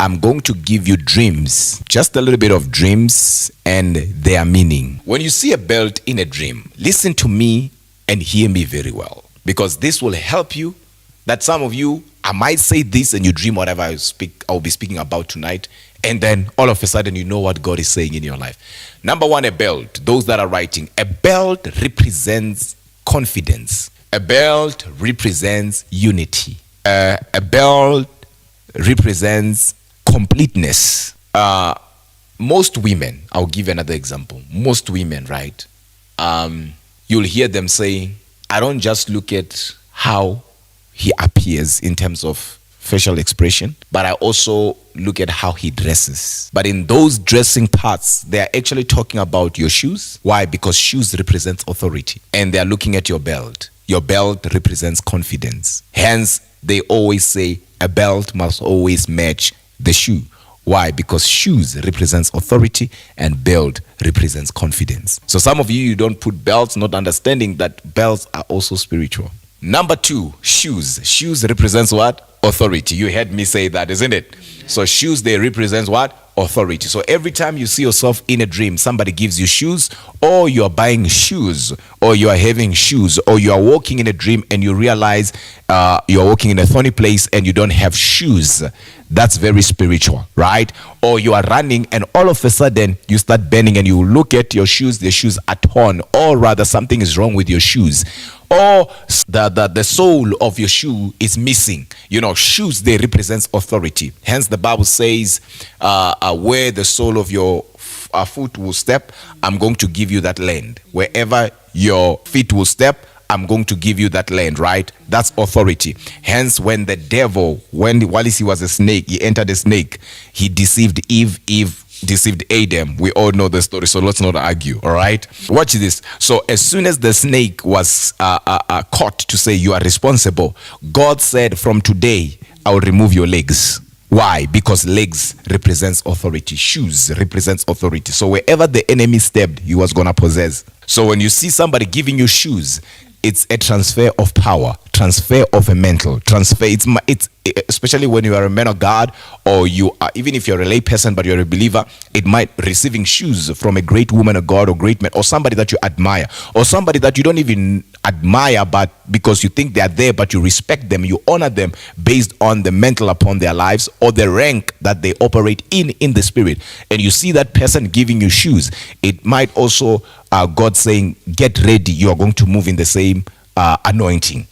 I'm going to give you dreams, just a little bit of dreams and their meaning. When you see a belt in a dream, listen to me and hear me very well, because this will help you. That some of you, I might say this and you dream whatever I'll be speaking about tonight, and then all of a sudden you know what God is saying in your life. Number one, a belt. Those that are writing, a belt represents confidence. A belt represents unity. A belt represents completeness. Most women, I'll give another example. Most women, right? You'll hear them saying, I don't just look at how he appears in terms of facial expression, but I also look at how he dresses. But in those dressing parts, they are actually talking about your shoes. Why? Because shoes represents authority, and they are looking at your belt. Your belt represents confidence. Hence, they always say a belt must always match the shoe. Why? Because shoes represents authority and belt represents confidence. So some of you don't put belts, not understanding that belts are also spiritual. Number two, shoes. Shoes represents what? Authority. You heard me say that, isn't it? So shoes, they represent what? Authority. So every time you see yourself in a dream, somebody gives you shoes, or you are buying shoes, or you are having shoes, or you are walking in a dream and you realize you're walking in a thorny place and you don't have shoes. That's very spiritual, right? Or you are running and all of a sudden you start bending and you look at your shoes, the shoes are torn, or rather something is wrong with your shoes, or the sole of your shoe is missing. You know, shoes, they represent authority. Hence the Bible says, where the sole of your foot will step, I'm going to give you that land. Wherever your feet will step, I'm going to give you that land, right? That's authority. Hence, when the devil, while he was a snake, he entered a snake, he deceived Eve deceived Adam. We all know the story, so let's not argue, all right? Watch this. So as soon as the snake was caught to say you are responsible, God said, from today, I will remove your legs. Why? Because legs represents authority. Shoes represents authority. So wherever the enemy stepped, he was going to possess. So when you see somebody giving you shoes, it's a transfer of power, transfer of a mental transfer. It's especially when you are a man of God, or you are, even if you're a lay person but you're a believer, it might receiving shoes from a great woman of God or great man, or somebody that you admire, or somebody that you don't even admire, but because you think they are there, but you respect them, you honor them based on the mental upon their lives or the rank that they operate in the spirit, and you see that person giving you shoes, it might also God saying, get ready, you are going to move in the same anointing.